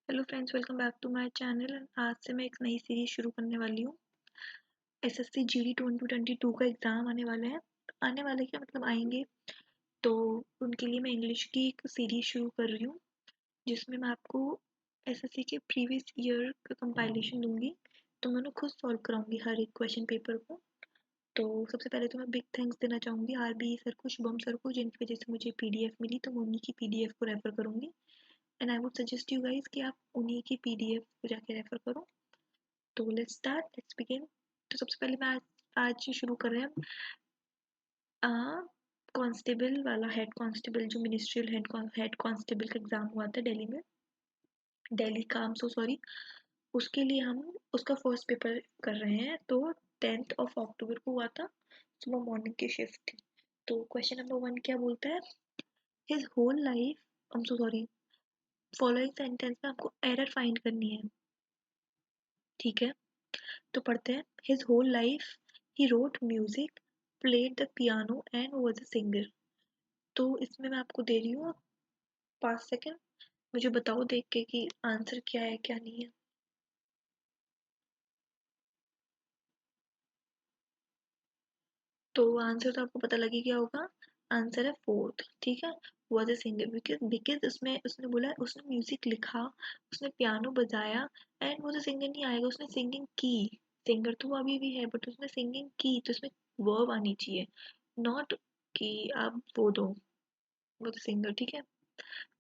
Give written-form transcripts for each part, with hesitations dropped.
Hello friends, welcome back to my channel. आज से मैं एक नई सीरीज शुरू करने वाली हूँ। एसएससी जीडी 2022 का एग्ज़ाम आने वाले हैं। आने वाले क्या मतलब आएंगे, तो उनके लिए मैं इंग्लिश की एक सीरीज शुरू कर रही हूँ, जिसमें मैं आपको एसएससी के प्रीवियस ईयर का कंपाइलेशन दूंगी। तो मैं उन्हें खुद सॉल्व कराऊंगी हर एक क्वेश्चन पेपर को। तो सबसे पहले तो मैं बिग थैंक्स देना चाहूँगी आरबी सर को, शुभम सर को, जिनकी वजह से मुझे पीडीएफ मिली, तो मैं उन्हीं की पीडीएफ को रेफ़र करूँगी। And I would suggest you guys कि आप उन्हीं की पीडीएफ को जाके रेफ़र करो। तो लेट्स स्टार्ट, लेट्स बिगिन। तो सबसे पहले मैं आज शुरू कर रहे हैं कांस्टेबल वाला, हेड कांस्टेबल, जो मिनिस्ट्रियल हेड कांस्टेबल का एग्जाम हुआ था दिल्ली में, दिल्ली का, सो सॉरी। उसके लिए हम उसका फर्स्ट पेपर कर रहे हैं। तो 10th ऑफ अक्टूबर को हुआ था, सुबह मॉर्निंग की शिफ्ट थी। तो क्वेश्चन नंबर 1 क्या बोलता है? His whole life, so sorry, following sentence में आपको एरर फाइंड करनी है, ठीक है? तो पढ़ते हैं। His whole life he wrote music, played the piano and was a singer. तो इसमें मैं आपको दे रही हूँ 5 सेकेंड, मुझे बताओ देख के कि आंसर क्या है क्या नहीं है। तो आंसर तो आपको पता लगी क्या होगा। आंसर है फोर्थ, ठीक है। Was a singer, because because उसमें उसने बोला, उसने म्यूजिक लिखा, उसने पियानो बजाया, एंड वो तो सिंगर नहीं आएगा, उसने सिंगिंग की। सिंगर तो वो अभी भी है, बट उसने सिंगिंग की, तो इसमें वर्ब आनी चाहिए, नॉट कि आप वो दो, वो तो सिंगर, ठीक है।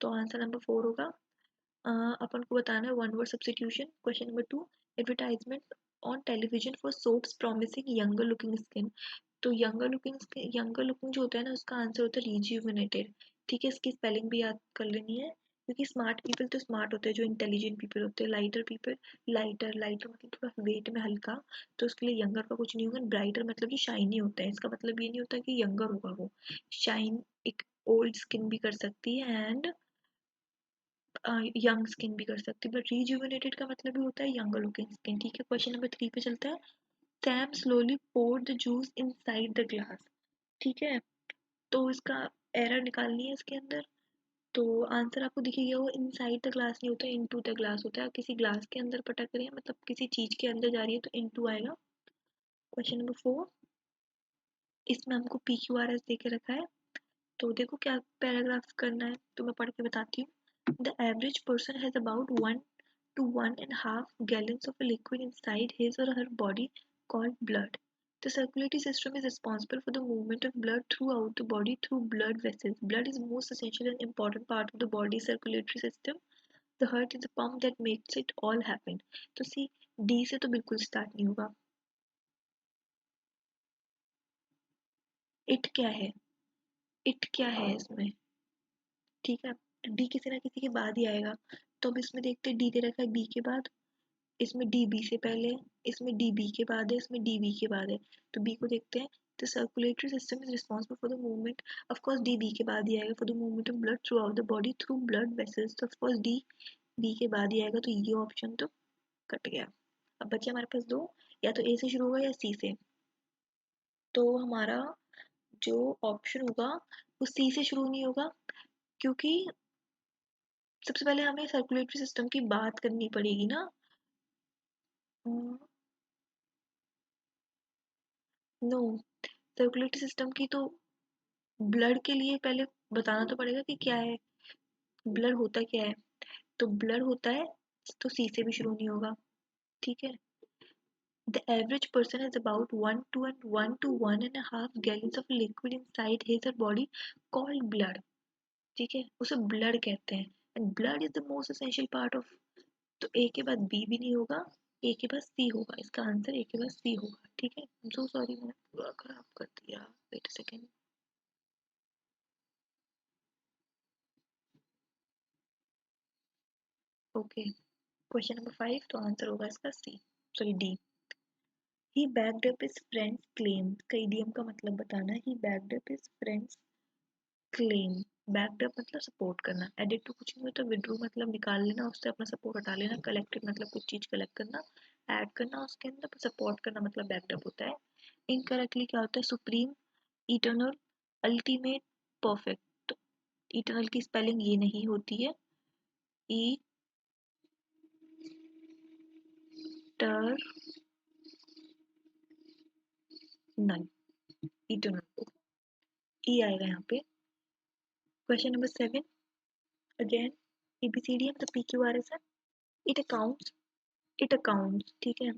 तो आंसर नंबर 4 होगा। अपन को बताना है one word substitution. Question number 2, advertisement on television for soaps promising younger looking skin. तो यंगर लुकिंग जो होता है ना, उसका आंसर होता है रिज्यूविनेटेड, ठीक है। इसकी स्पेलिंग भी याद कर लेनी है, क्योंकि स्मार्ट पीपल तो स्मार्ट होते हैं, जो इंटेलिजेंट पीपल होते हैं। लाइटर पीपल, लाइटर लाइटर मतलब थोड़ा वेट में हल्का, तो उसके लिए यंगर का कुछ नहीं होगा। ब्राइटर मतलब कि शाइनी होता है, इसका मतलब ये नहीं होता कि यंगर होगा वो। शाइन एक ओल्ड स्किन भी कर सकती है, एंड यंग स्किन भी कर सकती है, बट रिजुविनेटेड का मतलब भी होता है यंगर लुकिंग स्किन, ठीक है। क्वेश्चन नंबर 3 पे चलता है। Sam slowly poured the juice inside the glass, ठीक है। तो इसका एरर निकालनी है इसके अंदर। तो आंसर आपको दिखेगा, वो इनसाइड द ग्लास नहीं होता, इनटू द ग्लास होता है। किसी ग्लास के अंदर पटक रही है, मतलब किसी चीज के अंदर जा रही है, तो इनटू आएगा। क्वेश्चन नंबर 4, इसमें हमको पी क्यू आर एस दे के रखा है। तो देखो क्या पैराग्राफ करना है, तो मैं पढ़ के बताती हूँ। The average person has about 1 to 1.5 gallons of a liquid inside his or her body called blood. The circulatory system is responsible for the movement of blood throughout the body through blood vessels. Blood is the most essential and important part of the body's circulatory system. The heart is the pump that makes it all happen. तो C D से तो बिल्कुल start नहीं होगा। It क्या है? It क्या है इसमें, ठीक है। डी किसी ना किसी के बाद ही आएगा। तो अब इसमें देखते हैं, डी दे रखा है बी के बाद, इसमें डी बी से पहले है, इसमें डी बी के बाद है, इसमें डी बी के बाद है। तो बी को देखते हैं। The circulatory system is responsible for the movement, of course D B के बाद ही आएगा, for the movement of blood throughout the body through blood vessels, तो ऑफ कोर्स डी बी के बाद ही आएगा, तो ये ऑप्शन तो कट गया। अब बचे हमारे पास दो, या तो ए से शुरू होगा या सी से। तो हमारा जो ऑप्शन होगा वो सी से शुरू नहीं होगा, क्योंकि सबसे पहले हमें सर्कुलेटरी सिस्टम की बात करनी पड़ेगी ना। नो, सर्कुलेटरी सिस्टम की तो ब्लड के लिए पहले बताना तो पड़ेगा कि क्या है, ब्लड होता क्या है। तो ब्लड होता है, तो सी से भी शुरू नहीं होगा, ठीक है। The average person is about 1 to 1.5 gallons of liquid inside his or body called blood, ठीक है, उसे ब्लड कहते हैं। And blood is the most essential part of, तो ए के बाद बी भी नहीं होगा, ए के बाद सी होगा, इसका आंसर ए के बाद सी होगा, ठीक है। सो सॉरी, मैंने पूरा खराब कर दिया, wait a second. Okay, question number 5, तो आंसर होगा इसका C, sorry D. He backed up his friend's claim, का इडियम का मतलब बताना है। He backed up his friend's claim, backed up मतलब सपोर्ट करना, एडिट टू कुछ नहीं होता, विड्रू मतलब निकाल लेना, उससे अपना सपोर्ट हटा लेना, कलेक्टेड मतलब कुछ चीज कलेक्ट करना, ऐड करना उसके अंदर, सपोर्ट करना मतलब बैक्ड अप होता है। इनकरेक्टली क्या होता है? Supreme, eternal, ultimate, perfect. तो इटर्नल की स्पेलिंग ये नहीं होती है, ई इटर्नल ई आएगा यहाँ पे। क्वेश्चन नंबर 7 अगेन ABCD मतलब PQRS है। इट अकाउंट्स ठीक है।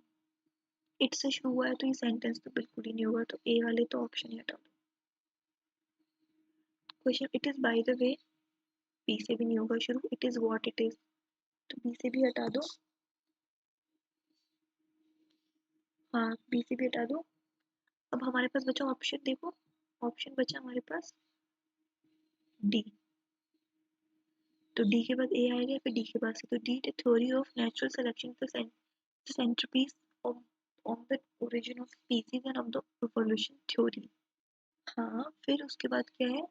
इट से शुरू हुआ है तो ये सेंटेंस तो बिल्कुल ही नहीं होगा, तो ए वाले तो ऑप्शन ही हटा दो। Question it is by the way, B से भी नहीं होगा शुरू। It is what it is, तो बी से भी हटा दो। हाँ बी से भी हटा दो। अब हमारे पास बचा ऑप्शन, देखो ऑप्शन बचा हमारे पास डी। तो डी के बाद ए आएगा, फिर डी के बाद से, तो D the theory of natural selection the centrepiece of on the origin of species end of the evolution theory. हाँ फिर उसके बाद क्या है,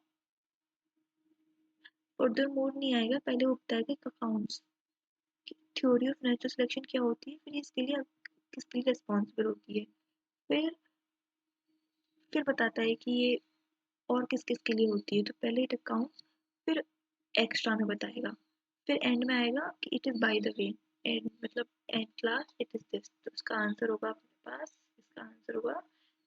फर्दर मोड नहीं आएगा, पहले वो बताएगा accounts theory of natural selection क्या होती है, फिर इसके लिए किसके लिए रिस्पॉन्सिबल होती है, फिर बताता है कि ये और किस किस के लिए होती है। तो पहले इट अकाउंट्स, फिर एक्स्ट्रा में बताएगा, फिर एंड में आएगा कि it is by the way. And मतलब end class it is this, तो इसका आंसर होगा अपने पास, इसका आंसर होगा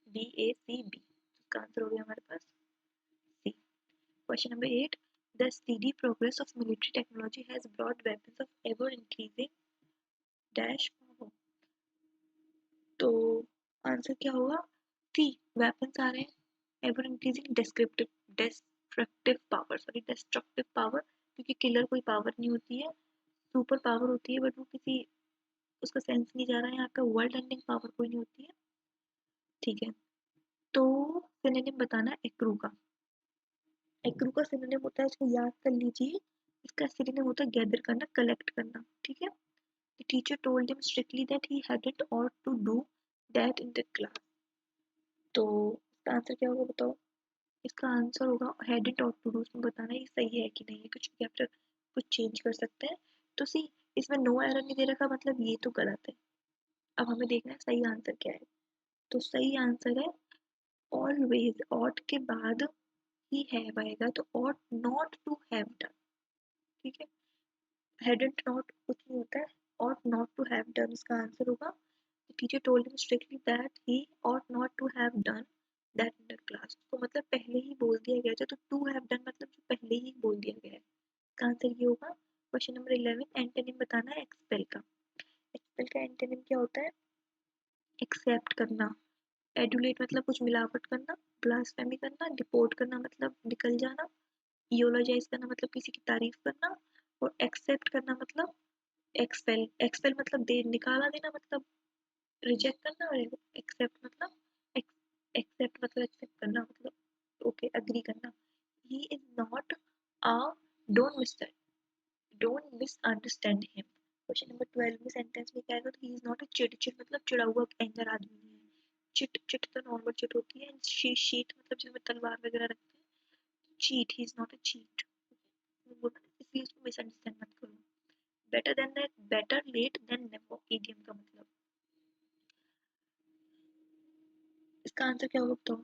DACB। इसका आंसर हो गया हमारे पास C. Question number 8 the steady progress of military technology has brought weapons of ever increasing dash power. तो आंसर क्या होगा, सी वेपन्स आ रहे हैं, एवर इंक्रीजिंग डिस्ट्रक्टिव पावर, क्योंकि किलर कोई पावर नहीं होती है, सुपर पावर होती है, बट वो किसी उसका सेंस नहीं जा रहा है यहाँ पे, वर्ल्ड एंडिंग पावर कोई नहीं होती है। ठीक है, तो सिनोनिम बताना है एक्रू का। एक्रू का सिनोनिम होता है, इसको याद कर लीजिए, इसका सिनोनिम होता है गैदर करना, कलेक्ट करना। ठीक है, the teacher told him strictly that he hadn't ought to do that in the class। तो इसका आंसर क्या होगा बताओ। इसका आंसर होगा hadn't ought to do, उसमें बताना ये सही है कि नहीं है, कुछ कैप्चर कुछ चेंज कर सकते हैं। तो सी इसमें नो एरर नहीं दे रखा, मतलब ये तो गलत है। अब हमें देखना है सही आंसर क्या है। तो सही आंसर है ऑलवेज, ought के बाद ही हैव आएगा, तो ought not to have done। ठीक है, hadn't not कुछ नहीं होता है, ought not to have done इसका आंसर होगा। The teacher told him strictly that he ought not to have done that in the class। तो मतलब पहले ही बोल दिया गया था, तो to have done मतलब जो पहले ही बोल दिया गया है, इसका आंसर ये होगा। क्वेश्चन नंबर 11 एंटोनिम बताना है एक्सपेल का। एक्सपेल का एंटोनिम क्या होता है, एक्सेप्ट करना, एडुलेट मतलब कुछ मिलावट करना, ब्लास्फेमी करना, डिपोर्ट करना मतलब निकल जाना, यूलोजाइज करना मतलब किसी की तारीफ करना, और एक्सेप्ट करना मतलब एक्सपेल, एक्सपेल मतलब दे निकाला देना, मतलब रिजेक्ट करना, और एक्सेप्ट मतलब एक्सेप्ट मतलब एक्सेप्ट करना, मतलब ओके एग्री करना। He is not a, don't miss don't misunderstand him. Question number 12 में सेंटेंस में क्या आएगा, तो he is not a chit, chit मतलब चिड़ा हुआ एंगर आदमी नहीं है। चिट चिट तो नॉर्मल चिट होती है, शीट मतलब जिसमें तलवार वगैरह रखते हैं, cheat, he is not a cheat, इसलिए उसको मिसअंडरस्टैंड मत करो। Better than that, better late than never, idiom का मतलब। इसका आंसर क्या होगा बताओ।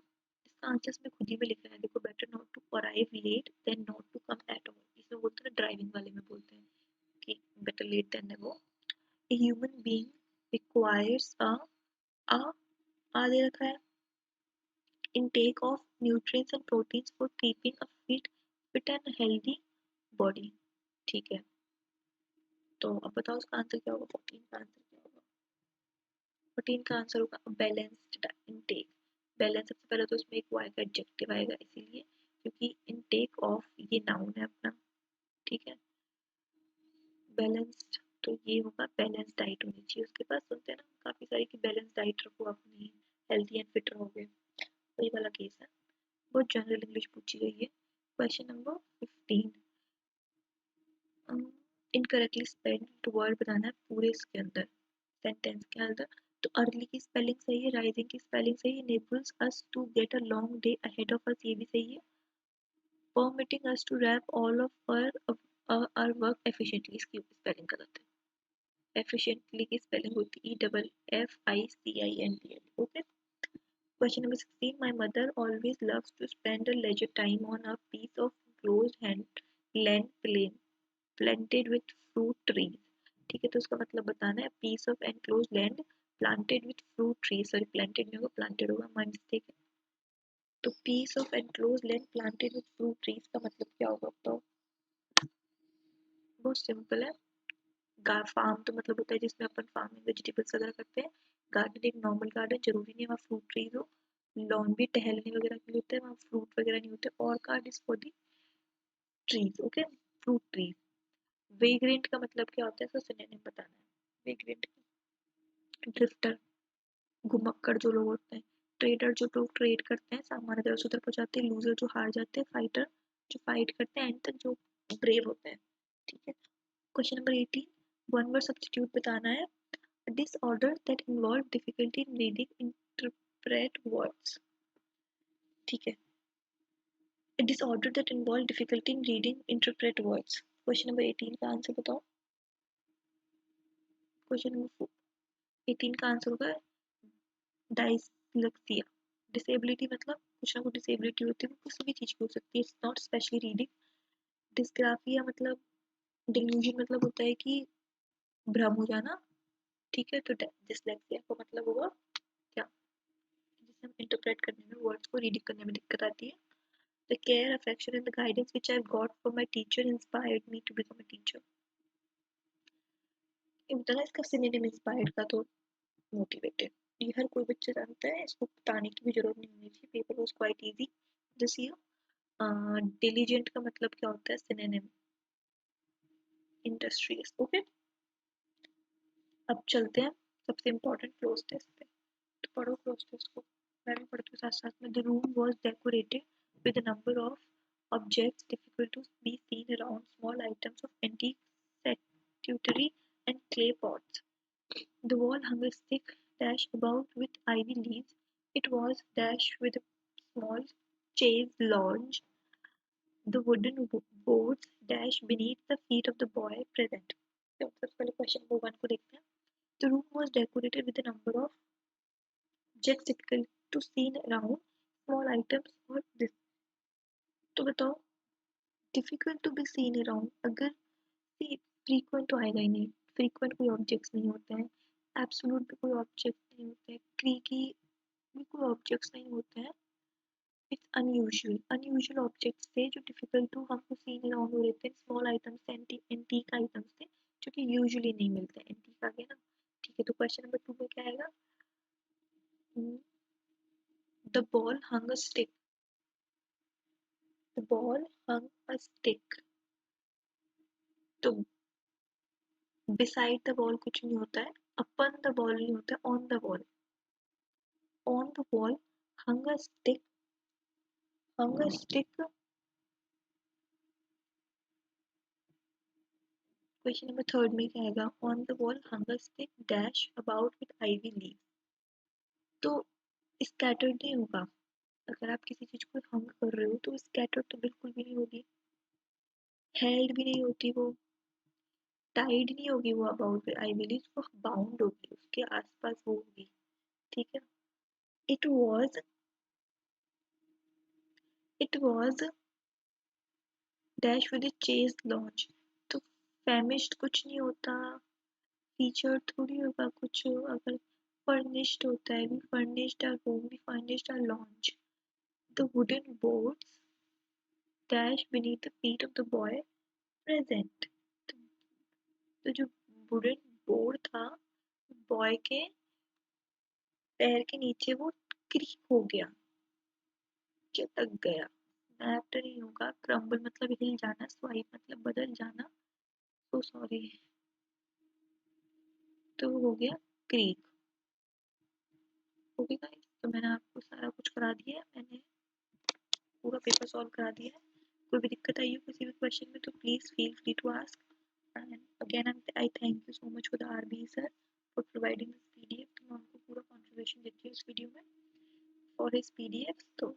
इसका आंसर इसमें खुद ही में लिखा है, देखो better not to arrive late than not to come at all, इसमें बोलते हैं ड्राइविंग वाले में बोलते हैं कि better late than never. A human being requires a आ दे रखा है, intake of nutrients and proteins for keeping a fit and healthy body। ठीक है, तो अब बताओ इसका आंसर क्या होगा, 14 का आंसर क्या होगा। 14 का आंसर होगा बैलेंस्ड इनटेक। बैलेंस सबसे पहले तो उसमें एक वाई का एडजेक्टिव आएगा, इसीलिए क्योंकि इनटेक ऑफ ये नाउन है अपना। ठीक है, बैलेंस्ड, तो ये होगा बैलेंस डाइट होनी चाहिए उसके पास, सुनते हैं ना काफी सारी कि बैलेंस डाइट रखो अपनी, हेल्दी एंड फिट रहोगे, वही वाला केस है। बहुत जनरल इंग्लिश पूछी गई है। Question number 15 incorrectly spelled word बताना है पूरे इसके अंदर, सेंटेंस के अंदर। तो अर्ली की स्पेलिंग सही है, राइजिंग की स्पेलिंग सही है, enables us to get a long day ahead of us ये भी सही है, permitting us to wrap all of our work efficiently इसकी स्पेलिंग गलत है। efficiently की स्पेलिंग होती है EFFICINTL। Okay, question number 16 my mother always loves to spend a leisure time on a piece of closed hand land planted with fruit trees। ठीक है, तो उसका मतलब बताना है piece of enclose land planted with fruit tree, sorry planted नहीं होगा planted होगा, माय मिस्टेक है। तो piece of enclose land planted with fruit trees का मतलब क्या होगा बताओ? बहुत सिंपल है। फार्म तो मतलब होता है जिसमें अपन फार्मिंग वेजिटेबल्स वगैरह करते हैं। गार्डन एक नॉर्मल गार्डन, जरूरी नहीं है वहाँ फ्रूट ट्रीज हो। लॉन भी टहलने वगैरह के लिए होता है, वहाँ फ्रूट वगैरह नहीं होते। और guard is for the trees, okay, fruit trees. Vagrant का मतलब क्या होता है, इसका सिनोनिम बताना है। वेग्रेंट, ड्रिफ्टर, घुमक्कड़ जो लोग होते हैं। ट्रेडर जो लोग ट्रेड करते हैं, सामान इधर से उधर पहुंचाते हैं। लूजर जो हार जाते हैं। फाइटर जो फाइट करते हैं एंड तक जो ब्रेव होते हैं। ठीक है। Question number 18, one word substitute बताना है। Disorder that involve difficulty in reading interpret words. ठीक है, a disorder that involve difficulty in reading interpret words। Question number 18 का आंसर बताओ। क्वेश्चन नंबर 18 का आंसर होगा डायस्लेक्सिया। डिसेबिलिटी मतलब कुछ ना कुछ डिसेबिलिटी होती है, वो किसी भी चीज की हो सकती है, it's not specially reading. Dysgraphia मतलब डिल्यूजन मतलब होता है कि भ्रम हो जाना। ठीक है, तो डिसलेक्सिया का मतलब होगा क्या, जिसे हम इंटरप्रेट करने में, वर्ड्स को रीडिंग करने में दिक्कत आती है। The care, affection and the guidance which I got from my teacher inspired me to become a teacher. ये होता है ना इसका सिनोनिम इंस्पायर्ड का, तो मोटिवेटेड। ये हर कोई बच्चा जानता है, इसको बताने की भी जरूरत नहीं होनी चाहिए। Paper was quite easy this year. Diligent का मतलब क्या होता है, सिनोनिम इंडस्ट्रियस। ओके, अब चलते हैं सबसे इम्पोर्टेंट क्लोज टेस्ट पे। तो पढ़ो क्लोज टेस्ट को, मैं भी पढ़ती हूँ साथ साथ में। The room was decorated with a number of objects difficult to be seen around, small items of antique statuary and clay pots. The wall hung a thick dash about with ivy leaves. It was dash with a small chaise lounge. The wooden boards dash beneath the feet of the boy present. तो सबसे पहले question number 1 को देखते हैं। The room was decorated with a number of objects difficult to see around, small items और this। तो बताओ, difficult to be seen around, अगर सी फ्रीक्वेंट तो आएगा ही नहीं, फ्रीक्वेंट कोई ऑब्जेक्ट्स नहीं होते हैं, एब्सोल्यूट भी कोई ऑब्जेक्ट नहीं होते हैं, क्रीकी भी कोई ऑब्जेक्ट्स नहीं होते हैं। इट्स अनयूजुअल, अनयूजुअल ऑब्जेक्ट्स थे जो डिफिकल्ट टू हमको सीन अराउंड हो रहे थे। स्मॉल आइटम्स, एंटीक आइटम्स थे जो कि यूजुअली नहीं मिलते। एंटीक आ गया ना। ठीक है, तो क्वेश्चन नंबर 2 में क्या आएगा? The ball hung a stick. The ball hung a stick, तो बिसाइड द बॉल कुछ नहीं होता है, अपन द बॉल नहीं होता है, on the ball. On the wall hung a stick, hung a stick। Question number 3 में क्या आएगा? On the wall hung a stick dash about with ivy leaves। तो स्कैटर्ड नहीं होगा। अगर आप किसी चीज को हंग कर रहे हो तो स्कैटर्ड तो बिल्कुल भी नहीं होगी, हेल्ड भी नहीं होती वो, टाइड नहीं होगी वो अबाउट विद आईवी लीव्स, वो बाउंड होगी, उसके आसपास वो होगी। ठीक है। It was, it was dash with chase launch. तो फैमिश्ड कुछ नहीं होता, फीचर थोड़ी होगा कुछ। अगर फर्निश्ड होता है, भी फर्निश्ड आर होम, भी furnished our lounge. The wooden boards dash beneath the feet of the boy present। तो जो वुडन बोर्ड था, बॉय के पैर के नीचे वो क्रीक हो गया, चिपक गया। स्नैप्ड नहीं होगा, क्रम्बल मतलब हिल जाना, स्वाइप मतलब बदल जाना, तो सॉरी, तो हो गया क्रीक। ओके गाइस, तो मैंने आपको सारा कुछ करा दिया है, मैंने पूरा पेपर सॉल्व करा दिया है। कोई भी दिक्कत आई हो किसी भी क्वेश्चन में तो please feel free to ask. And again I thank you so much for the RB sir for providing this PDF. तो मैं आपको पूरा कॉन्फ़िगरेशन देती हूँ इस वीडियो में फॉर हिज पीडीएफ। तो